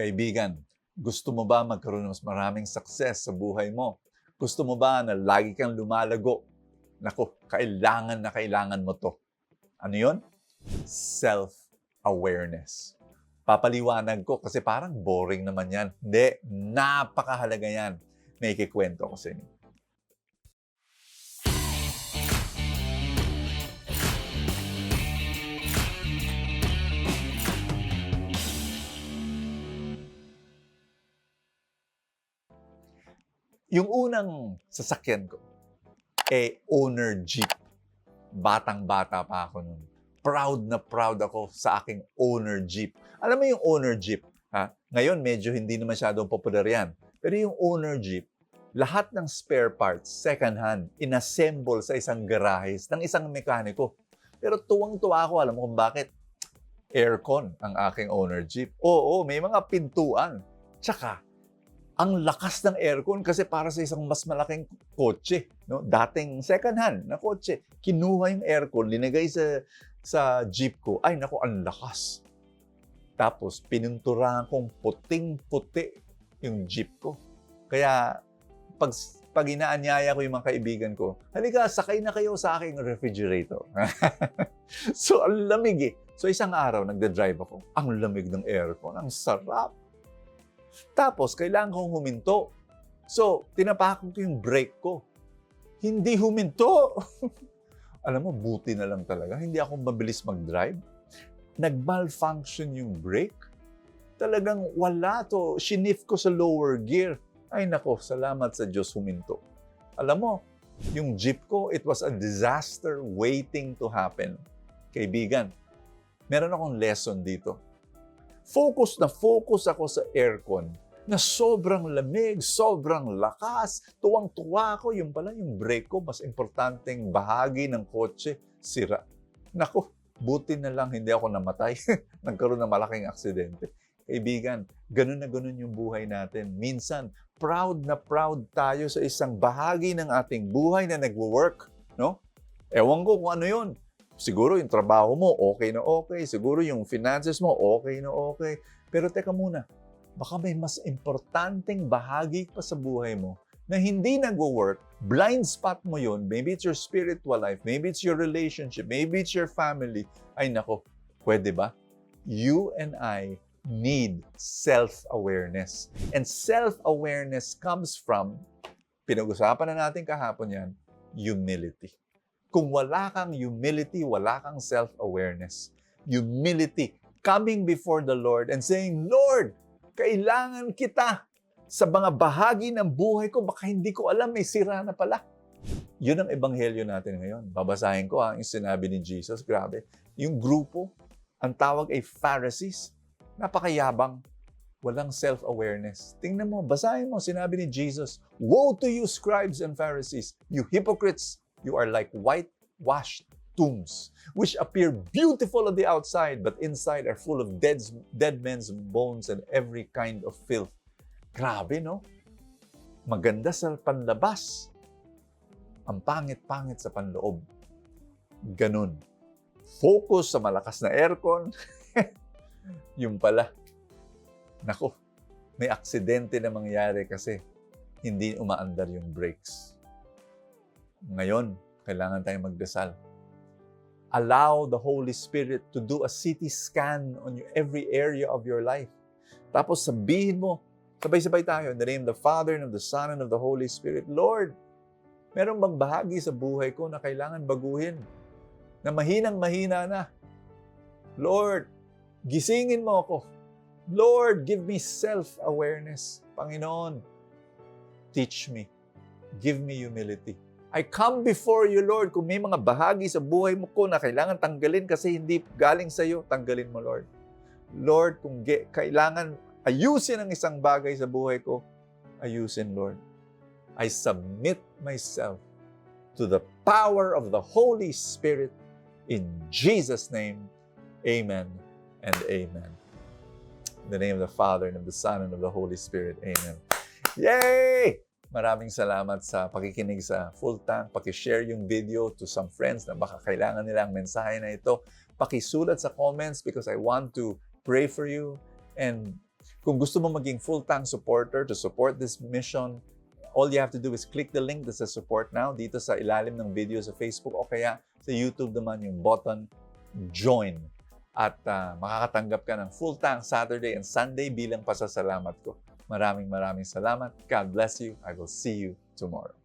Kaibigan, gusto mo ba magkaroon ng mas maraming success sa buhay mo? Gusto mo ba na lagi kang lumalago? Naku, kailangan na kailangan mo to. Ano yun? Self-awareness. Papaliwanag ko kasi parang boring naman yan. Hindi, napakahalaga yan. May ikikwento ko sa inyo. Yung unang sasakyan ko, owner jeep. Batang-bata pa ako nun. Proud na proud ako sa aking owner jeep. Alam mo yung owner jeep, ha? Ngayon, medyo hindi na masyadong popular yan. Pero yung owner jeep, lahat ng spare parts, second hand, inassemble sa isang garahes ng isang mekaniko. Pero tuwang-tuwa ako, alam mo kung bakit? Aircon ang aking owner jeep. Oo, may mga pintuan. Tsaka, ang lakas ng aircon kasi para sa isang mas malaking kotse, no? Dating second hand na kotse, kinuha yung aircon, linagay sa jeep ko. Ay nako, ang lakas. Tapos pininturahan kong puting-puti yung jeep ko. Kaya pag inaanyaya ko yung mga kaibigan ko, halika, sakay na kayo sa aking refrigerator. So, ang lamig eh. So, isang araw, nagda-drive ako. Ang lamig ng aircon. Ang sarap. Tapos, kailangan kong huminto. So, tinapakan ko yung brake ko. Hindi huminto. Alam mo, buti na lang talaga. Hindi ako mabilis mag-drive. Nag-malfunction yung brake. Talagang wala to. Shinif ko sa lower gear. Ay nako, salamat sa Diyos huminto. Alam mo, yung jeep ko, it was a disaster waiting to happen. Kaibigan, meron akong lesson dito. Focus na focus ako sa aircon na sobrang lamig, sobrang lakas. Tuwang-tuwa ako, yung pala yung brake ko, mas importanteng bahagi ng kotse, sira. Naku, buti na lang hindi ako namatay. Nagkaroon ng malaking aksidente. Kaibigan, ganun na ganun yung buhay natin. Minsan, proud na proud tayo sa isang bahagi ng ating buhay na nagwo-work, no? Ewan ko kung ano yun. Siguro yung trabaho mo, okay na okay. Siguro yung finances mo, okay na okay. Pero teka muna, baka may mas importanteng bahagi pa sa buhay mo na hindi nagwo-work, blind spot mo yun. Maybe it's your spiritual life, maybe it's your relationship, maybe it's your family. Ay nako, pwede ba? You and I need self-awareness. And self-awareness comes from, pinag-usapan na natin kahapon yan, humility. Kung wala kang humility, wala kang self-awareness. Humility, coming before the Lord and saying, Lord, kailangan kita sa mga bahagi ng buhay ko, baka hindi ko alam, may sira na pala. Yun ang ebanghelyo natin ngayon. Babasahin ko yung sinabi ni Jesus, grabe. Yung grupo, ang tawag ay Pharisees, napakayabang, walang self-awareness. Tingnan mo, basahin mo, sinabi ni Jesus, woe to you, scribes and Pharisees, you hypocrites! You are like whitewashed tombs, which appear beautiful on the outside, but inside are full of dead men's bones and every kind of filth. Grabe, no? Maganda sa panlabas, ang pangit-pangit sa panloob. Ganun. Focus sa malakas na aircon. Yung pala, naku, may aksidente na mangyari kasi hindi umaandar yung brakes. Ngayon, kailangan tayong magdasal. Allow the Holy Spirit to do a CT scan on every area of your life. Tapos sabihin mo, sabay-sabay tayo, in the name of the Father, and of the Son, and of the Holy Spirit, Lord, meron bang bahagi sa buhay ko na kailangan baguhin? Na mahinang-mahina na. Lord, gisingin mo ako. Lord, give me self-awareness. Panginoon, teach me. Give me humility. I come before you, Lord. Kung may mga bahagi sa buhay mo ko na kailangan tanggalin kasi hindi galing sa iyo, tanggalin mo, Lord. Lord, kung kailangan ayusin ang isang bagay sa buhay ko, ayusin, Lord. I submit myself to the power of the Holy Spirit in Jesus' name. Amen and amen. In the name of the Father, and of the Son, and of the Holy Spirit. Amen. Yay! Maraming salamat sa pakikinig sa Full Tank. Paki-share yung video to some friends na baka kailangan nila ang mensahe na ito. Pakisulat sa comments because I want to pray for you. And Kung gusto mo maging full-time supporter to support this mission, all you have to do is click the link that says support now dito sa ilalim ng video sa Facebook o kaya sa YouTube naman yung button join. At makakatanggap ka ng full-time Saturday and Sunday bilang pasasalamat ko. Maraming salamat. God bless you. I will see you tomorrow.